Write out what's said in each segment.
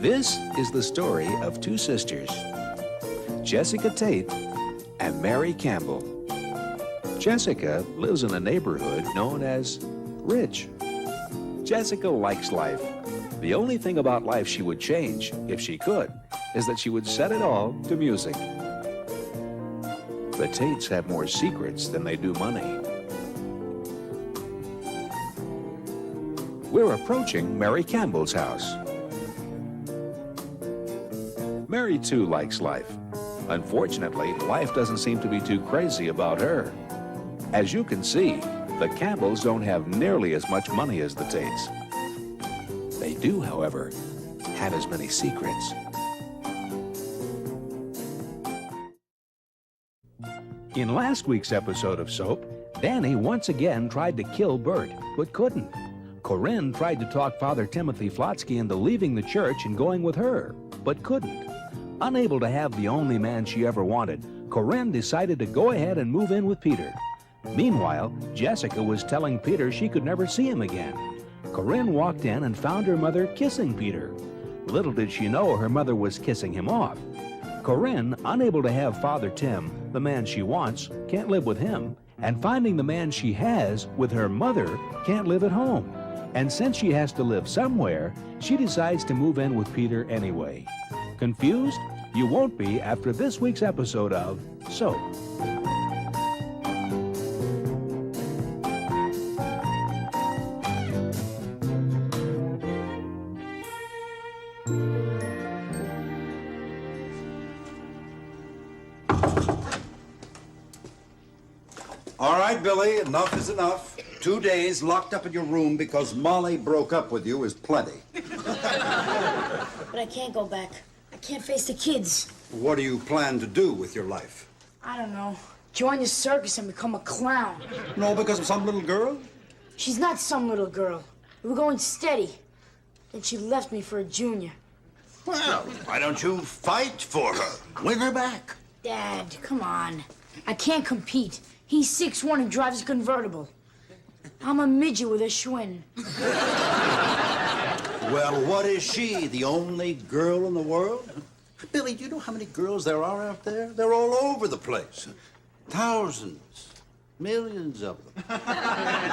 This is the story of two sisters, Jessica Tate and Mary Campbell. Jessica lives in a neighborhood known as Rich. Jessica likes life. The only thing about life she would change, if she could, is that she would set it all to music. The Tates have more secrets than they do money. We're approaching Mary Campbell's house. Mary, too, likes life. Unfortunately, life doesn't seem to be too crazy about her. As you can see, the Campbells don't have nearly as much money as the Tates. They do, however, have as many secrets. In last week's episode of Soap, Danny once again tried to kill Bert, but couldn't. Corinne tried to talk Father Timothy Flotsky into leaving the church and going with her, but couldn't. Unable to have the only man she ever wanted, Corinne decided to go ahead and move in with Peter. Meanwhile, Jessica was telling Peter she could never see him again. Corinne walked in and found her mother kissing Peter. Little did she know her mother was kissing him off. Corinne, unable to have Father Tim, the man she wants, can't live with him, and finding the man she has with her mother can't live at home. And since she has to live somewhere, she decides to move in with Peter anyway. Confused? You won't be after this week's episode of Soap. All right, Billy, enough is enough. 2 days locked up in your room because Molly broke up with you is plenty. But I can't go back. I can't face the kids. What do you plan to do with your life? I don't know. Join the circus and become a clown. No, because of some little girl? She's not some little girl. We were going steady. Then she left me for a junior. Well, why don't you fight for her? Win her back. Dad, come on. I can't compete. He's 6'1" and drives a convertible. I'm a midget with a Schwinn. Well, what is she? The only girl in the world? Billy, do you know how many girls there are out there? They're all over the place. Thousands, millions of them.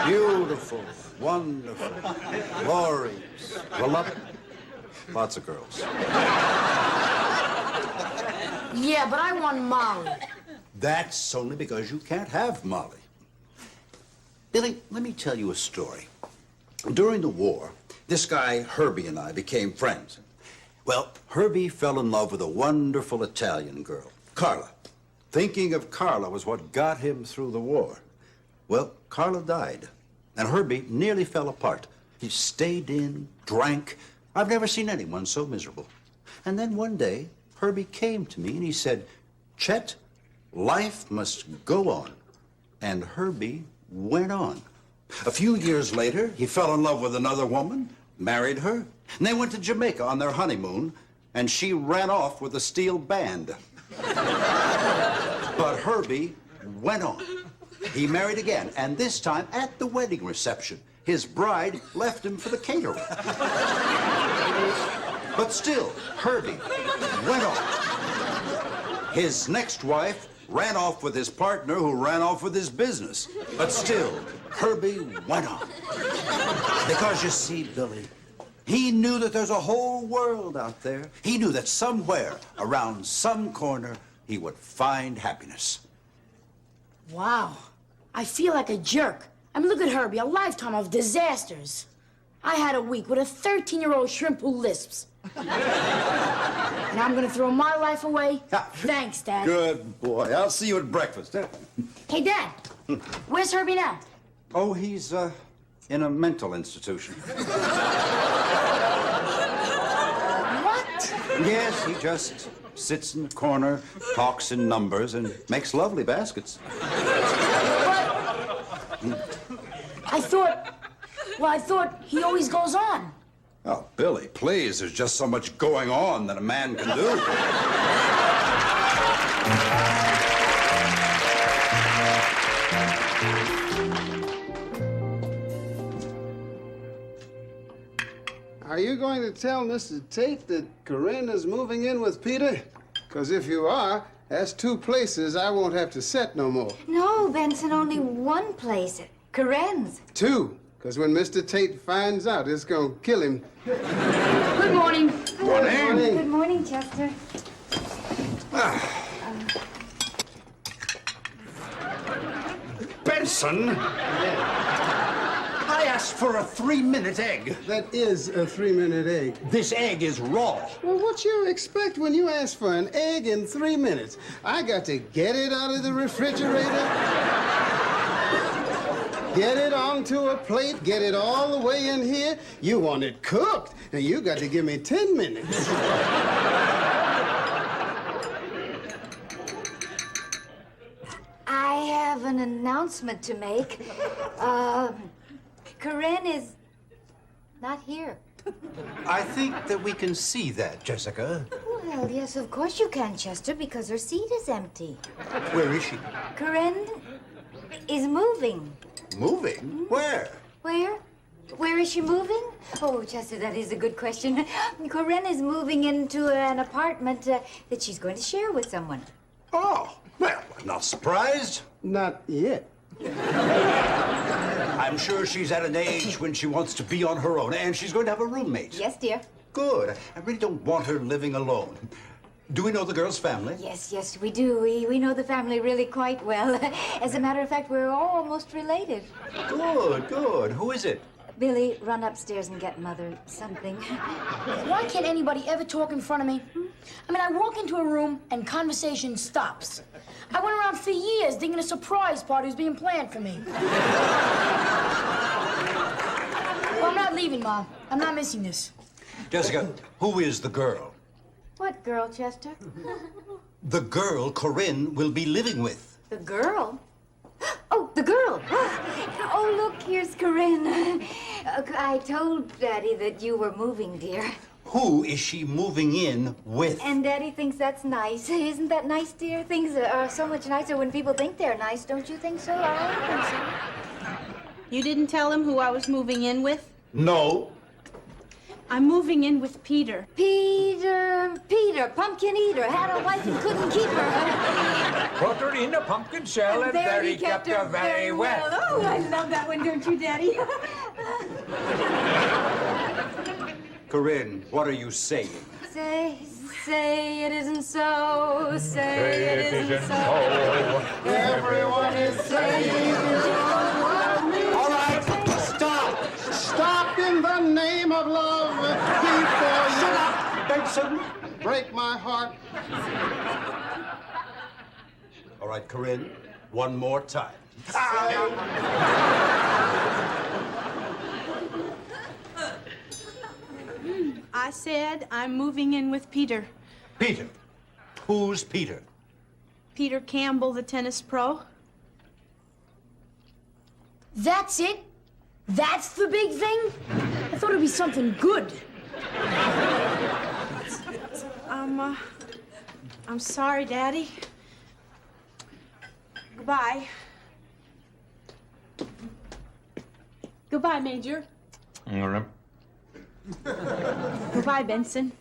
Beautiful, wonderful, glorious, voluptuous. Lots of girls. Yeah, but I want Molly. That's only because you can't have Molly. Billy, let me tell you a story. During the war, this guy, Herbie, and I became friends. Well, Herbie fell in love with a wonderful Italian girl, Carla. Thinking of Carla was what got him through the war. Well, Carla died, and Herbie nearly fell apart. He stayed in, drank. I've never seen anyone so miserable. And then one day, Herbie came to me and he said, "Chet, life must go on." And Herbie went on. A few years later, he fell in love with another woman, married her, and they went to Jamaica on their honeymoon, and she ran off with a steel band. But Herbie went on. He married again, and this time at the wedding reception, his bride left him for the caterer. But still, Herbie went on. His next wife ran off with his partner who ran off with his business. But still, Herbie went on. Because you see, Billy, he knew that there's a whole world out there. He knew that somewhere, around some corner, he would find happiness. Wow. I feel like a jerk. I mean, look at Herbie, a lifetime of disasters. I had a week with a 13-year-old shrimp who lisps. And I'm gonna throw my life away? Thanks, Dad. Good boy. I'll see you at breakfast. Hey, Dad, where's Herbie now? Oh, he's in a mental institution. What? Yes, he just sits in the corner, talks in numbers, and makes lovely baskets. But I thought he always goes on. Oh, Billy, please, there's just so much going on that a man can do. are you going to tell Mr. Tate that Corinne is moving in with Peter? Because if you are, that's 2 places I won't have to set no more. No, Benson, only 1 place. Corinne's. 2, because when Mr. Tate finds out, it's going to kill him. Good morning. Morning. Good morning, Chester. Benson! I asked for a 3-minute egg. That is a 3-minute egg. This egg is raw. Well, what you expect when you ask for an egg in 3 minutes? I got to get it out of the refrigerator, get it onto a plate, get it all the way in here. You want it cooked, and you got to give me 10 minutes. I have an announcement to make. Corinne is not here. I think that we can see that, Jessica. Well, yes, of course you can, Chester, because her seat is empty. Where is she? Corinne is moving. Moving? Where? Where? Where is she moving? Oh, Chester, that is a good question. Corinne is moving into an apartment that she's going to share with someone. Oh, well, I'm not surprised. Not yet. I'm sure she's at an age when she wants to be on her own, and she's going to have a roommate. Yes, dear. Good. I really don't want her living alone. Do we know the girl's family? Yes, we do. We know the family really quite well. As a matter of fact, we're almost related. Good. Who is it? Billy, run upstairs and get Mother something. Why can't anybody ever talk in front of me? I mean, I walk into a room and conversation stops. I went around for years thinking a surprise party was being planned for me. Well, I'm not leaving, Mom. I'm not missing this. Jessica, who is the girl? What girl, Chester? The girl Corinne will be living with. The girl? Oh, the girl. Oh, look, here's Corinne. I told Daddy that you were moving, dear. Who is she moving in with? And Daddy thinks that's nice. Isn't that nice, dear? Things are so much nicer when people think they're nice. Don't you think so? I think so. You didn't tell him who I was moving in with? No. I'm moving in with Peter. Peter, pumpkin eater, had a wife and couldn't keep her. Put her in a pumpkin shell and there he kept her very well. Oh, I love that one, don't you, Daddy? Corinne, what are you saying? Say it isn't so. Say it isn't so. Everyone is saying All right, stop! stop in the name of love before Shut up, Benson! you break my heart. All right, Corinne, one more time. I said I'm moving in with Peter. Peter. Who's Peter? Peter Campbell, the tennis pro. That's it? That's the big thing? I thought it'd be something good. I'm sorry, Daddy. Goodbye. Goodbye, Major. All right. Goodbye, Benson.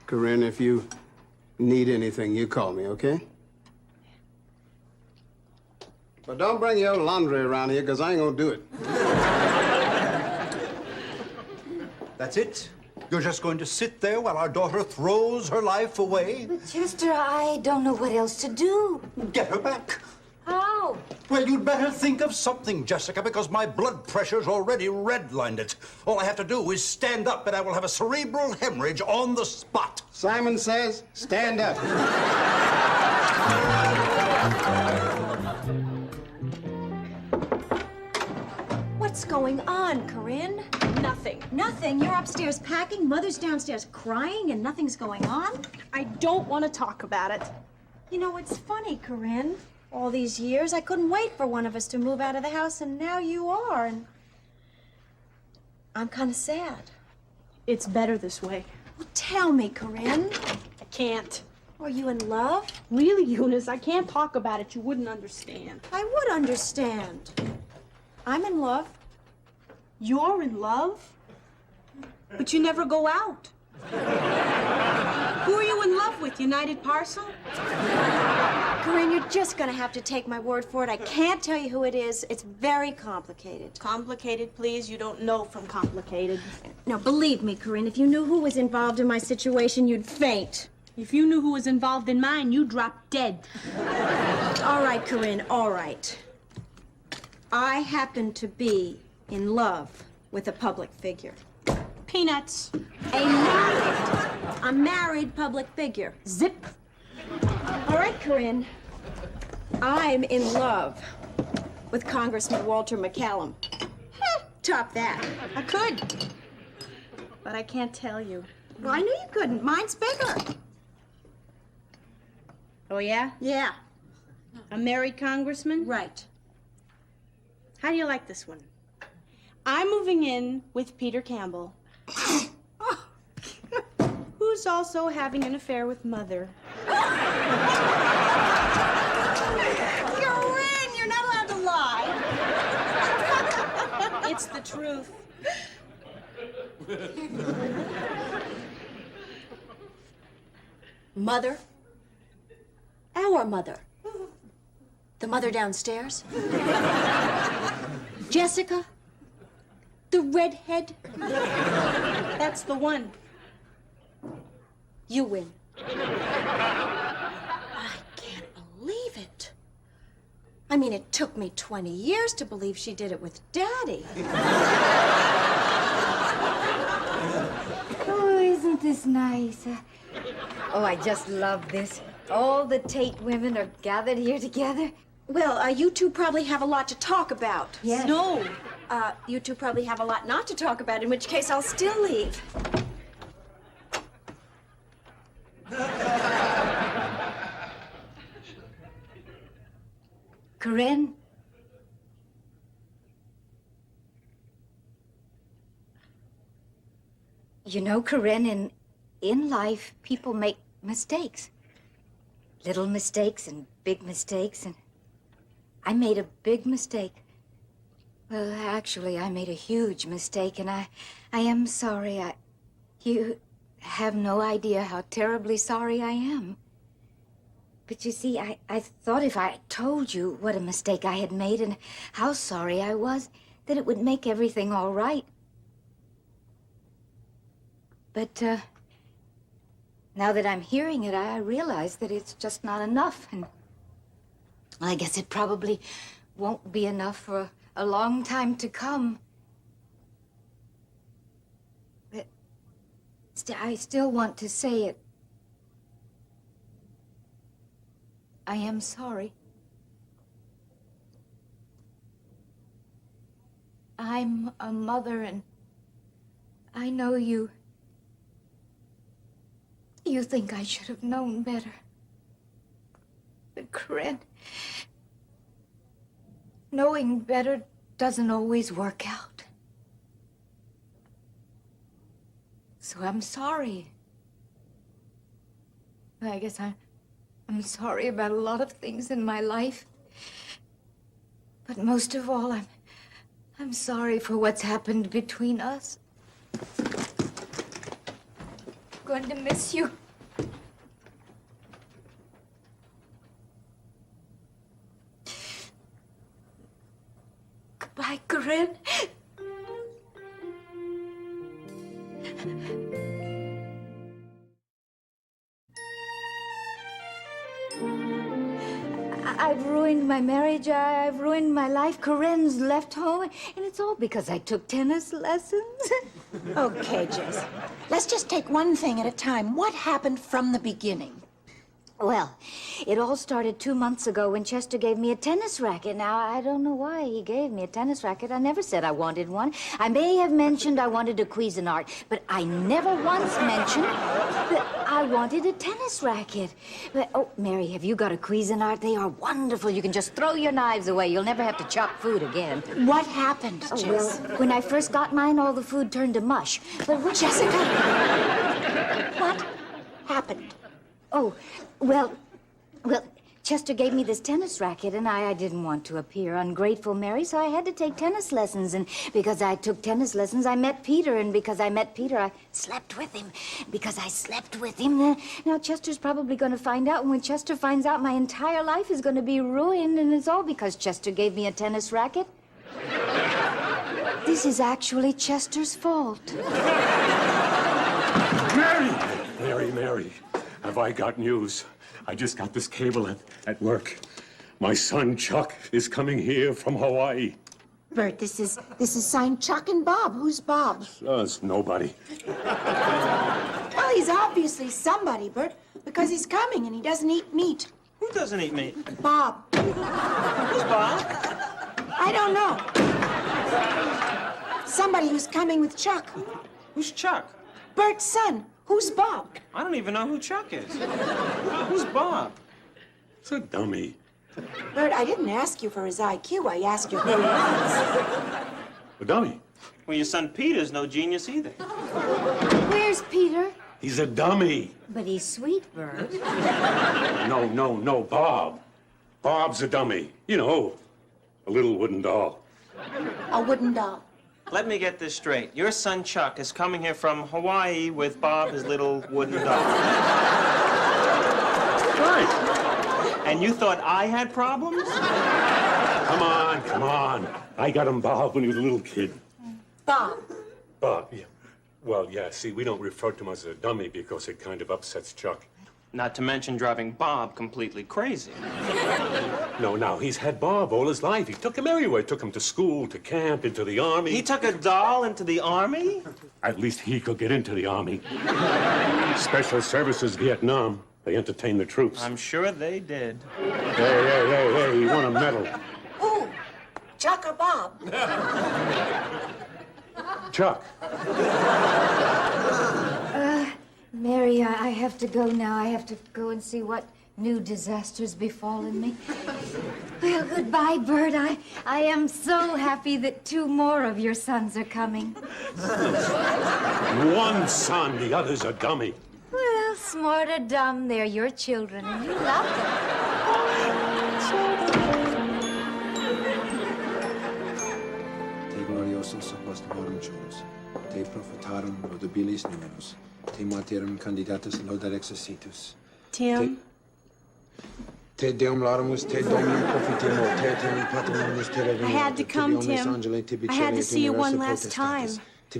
Corinne, if you need anything, you call me, okay? But don't bring your laundry around here, because I ain't gonna do it. That's it? You're just going to sit there while our daughter throws her life away? But Chester, I don't know what else to do. Get her back. How? Well, you'd better think of something, Jessica, because my blood pressure's already redlined it. All I have to do is stand up, and I will have a cerebral hemorrhage on the spot. Simon says, stand up. What's going on, Corinne? Nothing. Nothing. You're upstairs packing, Mother's downstairs crying, and nothing's going on? I don't want to talk about it. You know, it's funny, Corinne. All these years, I couldn't wait for one of us to move out of the house, and now you are, and I'm kind of sad. It's better this way. Well, tell me, Corinne. I can't. Are you in love? Really, Eunice, I can't talk about it. You wouldn't understand. I would understand. I'm in love. You're in love? But you never go out. Who are you in love with, United Parcel? Corinne, you're just gonna have to take my word for it. I can't tell you who it is. It's very complicated. Complicated, please. You don't know from complicated. No, believe me, Corinne, if you knew who was involved in my situation, you'd faint. If you knew who was involved in mine, you'd drop dead. All right, Corinne, all right. I happen to be in love with a public figure. Peanuts. A married public figure. Zip. All right, Corinne. I'm in love with Congressman Walter McCallum. Top that. I could. But I can't tell you. Well, I knew you couldn't. Mine's bigger. Oh, yeah? Yeah. A married congressman? Right. How do you like this one? I'm moving in with Peter Campbell, who's also having an affair with Mother. Corinne, you're not allowed to lie. It's the truth. Mother? Our mother. The mother downstairs? Jessica? The redhead? That's the one. You win. I can't believe it. I mean, it took me 20 years to believe she did it with Daddy. Oh, isn't this nice? Oh, I just love this. All the Tate women are gathered here together. Well, you two probably have a lot to talk about. Yes. No. You two probably have a lot not to talk about, in which case I'll still leave. Corinne? You know, Corinne, in life, people make mistakes. Little mistakes and big mistakes, and I made a big mistake. Well, actually, I made a huge mistake, and I am sorry. You have no idea how terribly sorry I am. But you see, I thought if I told you what a mistake I had made and how sorry I was, that it would make everything all right. But, now that I'm hearing it, I realize that it's just not enough, and I guess it probably won't be enough for a long time to come. But I still want to say it. I am sorry. I'm a mother, and I know you think I should have known better. But, Corinne, knowing better doesn't always work out. So I'm sorry. I guess I'm sorry about a lot of things in my life. But most of all, I'm sorry for what's happened between us. I'm going to miss you. Goodbye, Corinne. I've ruined my marriage, I've ruined my life. Corinne's left home, and it's all because I took tennis lessons. Okay, Jess. Let's just take one thing at a time. What happened from the beginning? Well, it all started 2 months ago when Chester gave me a tennis racket. Now, I don't know why he gave me a tennis racket. I never said I wanted one. I may have mentioned I wanted a Cuisinart, but I never once mentioned that I wanted a tennis racket. But, oh, Mary, have you got a Cuisinart? They are wonderful. You can just throw your knives away. You'll never have to chop food again. What happened, Jess? Oh, well, when I first got mine, all the food turned to mush. But when Jessica! What happened? Oh, well, Chester gave me this tennis racket, and I didn't want to appear ungrateful, Mary, so I had to take tennis lessons. And because I took tennis lessons, I met Peter, and because I met Peter, I slept with him. Because I slept with him, now Chester's probably going to find out, and when Chester finds out, my entire life is going to be ruined, and it's all because Chester gave me a tennis racket. This is actually Chester's fault. Mary, have I got news? I just got this cable at work. My son Chuck is coming here from Hawaii. Bert, this is signed Chuck and Bob. Who's Bob? It's nobody. Well, he's obviously somebody, Bert, because he's coming and he doesn't eat meat. Who doesn't eat meat? Bob. Who's Bob? I don't know. Somebody who's coming with Chuck. Who's Chuck? Bert's son. Who's Bob? I don't even know who Chuck is. Who's Bob? It's a dummy. Bert, I didn't ask you for his IQ. I asked you who he was. A dummy? Well, your son Peter's no genius either. Where's Peter? He's a dummy. But he's sweet, Bert. No, Bob. Bob's a dummy. You know, a little wooden doll. A wooden doll. Let me get this straight. Your son Chuck is coming here from Hawaii with Bob, his little wooden doll. Right. And you thought I had problems? Come on. I got him Bob when he was a little kid. Bob. Bob, yeah. Well, yeah, see, we don't refer to him as a dummy because it kind of upsets Chuck. Not to mention driving Bob completely crazy. No, now, he's had Bob all his life. He took him everywhere. Took him to school, to camp, into the army. He took a doll into the army? At least he could get into the army. Special Services Vietnam. They entertained the troops. I'm sure they did. Hey, he won a medal. Who? Chuck or Bob? Chuck. Mary, I have to go now. I have to go and see what new disaster's befallen me. Well, goodbye, Bert. I am so happy that 2 more of your sons are coming. One son, the other's a dummy. Well, smart or dumb, they're your children, and you love them. Te gloriosos apostolorum Jones, te prophetarum laudabilis numerus, te martyrum candidatus laudae exercitus. Tim? Te deum laudamus, te dominum confitemur, te eternim patrimonis te revenunt. I had to come, Tim. I had to see you one last time. I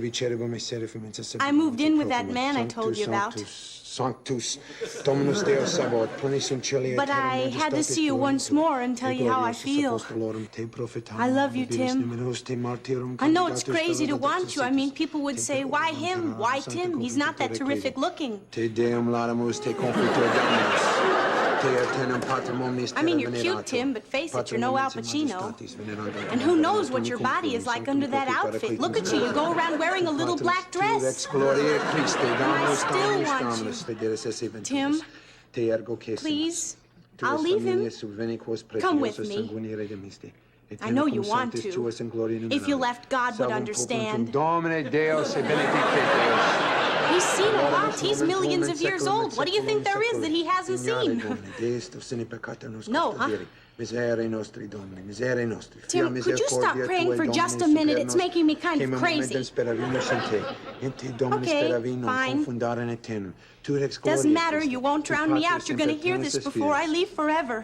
moved in with that man I told you about. Sanctus, Dominus Deus Sabaoth, plenissum celi. But I had to see you once more and tell you how I feel. I love you, Tim. I know it's crazy to want you. I mean, people would say, why him? Why Tim? He's not that terrific looking. Te deum laudamus, te confitor Dominus. I mean, you're cute, Tim, but face it, you're no Al Pacino. And who knows what your body is like under that outfit. Look at you, you go around wearing a little black dress. And I still want you. Tim, please, I'll leave him. Come with me. I know you want to. If you left, God would understand. He's seen a lot. He's millions of years old. What do you think there is that he hasn't seen? No, huh? Tim, could you stop praying for just a minute? It's making me kind of crazy. Okay, fine. Doesn't matter. You won't drown me out. You're going to hear this before I leave forever.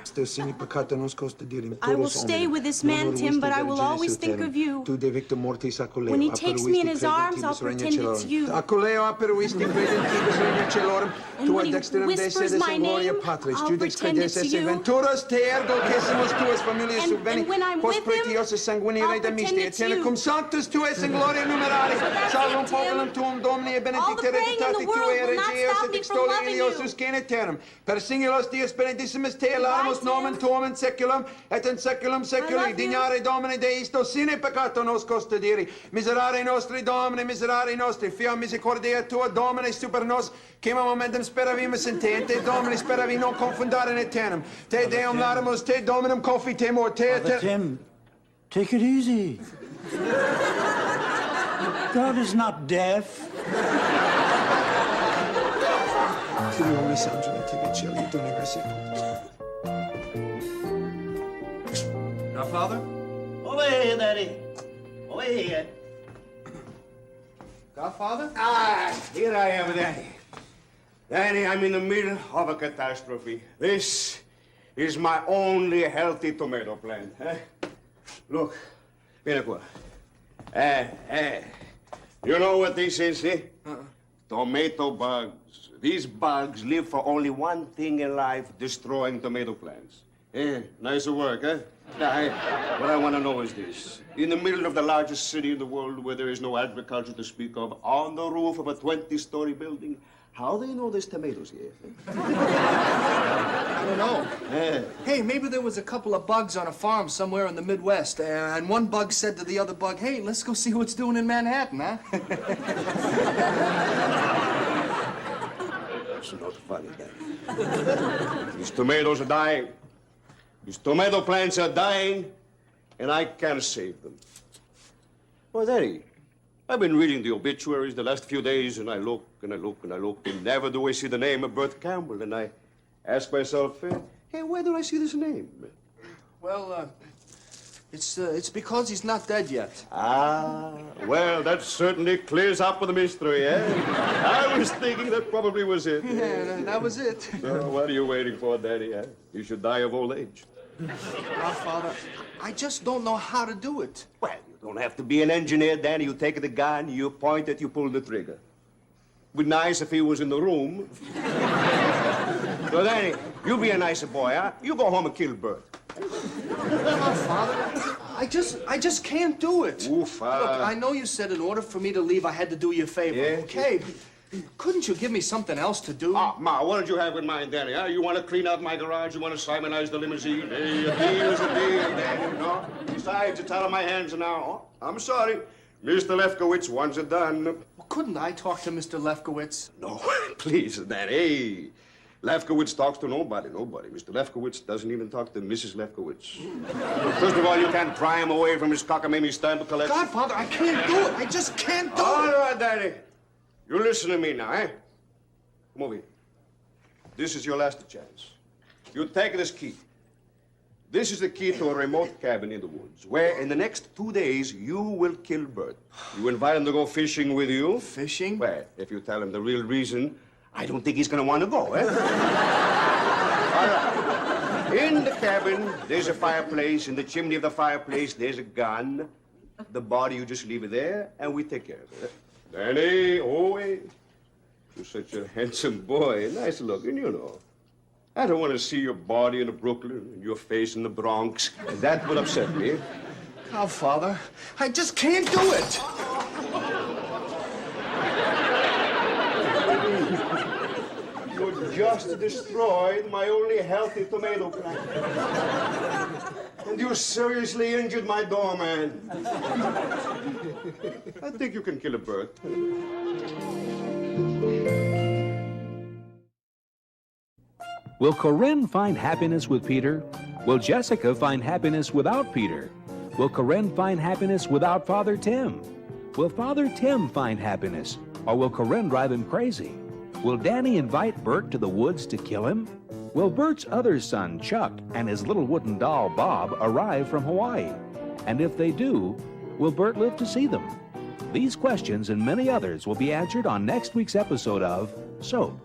I will stay with this man, Tim, but I will always think of you. When he takes me in his arms, I'll pretend it's you. And when he whispers my name, I'll pretend it's you. And when I'm with him, I'll pretend it's you. Sanctus tuus in gloria numerali. Salvum populum tuum Domini e benedicere All the praying in the world will not stop me from loving you. Per singulos Deus benedissimus te alamus nomen tuum in seculum et in seculum seculi. Dignare Domini Deisto sine peccato nos custodiri. Miserare nostri Domini, miserare nostri. Fiam misericordia tua Domini super nos. Quema momentum speravimus in te Domini speravi non confundare in eternum. Te Deum laudamus, te Dominum confitemur, te Tim, take it easy. God is not deaf. Figlioli Sangelo, te vicelli, d'universi. Godfather. Over here, Daddy. Over here. Godfather? Here I am, Daddy. Daddy, I'm in the middle of a catastrophe. This is my only healthy tomato plant. Look, vieni qua. You know what this is, eh? Tomato bugs. These bugs live for only one thing in life, destroying tomato plants. Nice work, eh? Now, what I want to know is this. In the middle of the largest city in the world where there is no agriculture to speak of, on the roof of a 20-story building, how do you know there's tomatoes here? I don't know. Hey, maybe there was a couple of bugs on a farm somewhere in the Midwest, and one bug said to the other bug, hey, let's go see what it's doing in Manhattan, huh? That's not funny, Daddy. These tomatoes are dying. These tomato plants are dying, and I can't save them. Well, Daddy, I've been reading the obituaries the last few days, and I look, and I look, and I look, and never do I see the name of Bert Campbell. And I ask myself, hey, where do I see this name? Well, it's because he's not dead yet. Well, that certainly clears up the mystery, eh? I was thinking that probably was it. Yeah, that was it. So what are you waiting for, Daddy? Eh? You should die of old age. Godfather, I just don't know how to do it. Well, you don't have to be an engineer, Danny. You take the gun, you point it, you pull the trigger. Would be nice if he was in the room. So, Danny, you be a nicer boy, huh? You go home and kill Bert. Godfather, I just can't do it. Oof, Look, I know you said in order for me to leave, I had to do you a favor. Yeah. Okay, couldn't you give me something else to do? Ma, what did you have in mind, Danny? Huh? You want to clean out my garage? You want to Simonize the limousine? Hey, a deal is a deal, Danny, no? Besides, it's out of my hands now. Oh, I'm sorry. Mr. Lefkowitz wants it done. Well, couldn't I talk to Mr. Lefkowitz? No, please, Danny. Hey, Lefkowitz talks to nobody. Mr. Lefkowitz doesn't even talk to Mrs. Lefkowitz. First of all, you can't pry him away from his cockamamie stamp collection. Godfather, I can't do it. I just can't do it. All right, Daddy. You listen to me now, eh? Come over here. This is your last chance. You take this key. This is the key to a remote cabin in the woods, where in the next 2 days, you will kill Bert. You invite him to go fishing with you. Fishing? Well, if you tell him the real reason, I don't think he's going to want to go, eh? All right. In the cabin, there's a fireplace. In the chimney of the fireplace, there's a gun. The body, you just leave it there, and we take care of it. Danny, you're such a handsome boy. Nice looking, you know. I don't want to see your body in Brooklyn and your face in the Bronx. That would upset me. Godfather, I just can't do it. You just destroyed my only healthy tomato plant. And you seriously injured my doorman. I think you can kill a bird. Will Corinne find happiness with Peter? Will Jessica find happiness without Peter? Will Corinne find happiness without Father Tim? Will Father Tim find happiness, or will Corinne drive him crazy? Will Danny invite Bert to the woods to kill him? Will Bert's other son, Chuck, and his little wooden doll, Bob, arrive from Hawaii? And if they do, will Bert live to see them? These questions and many others will be answered on next week's episode of Soap.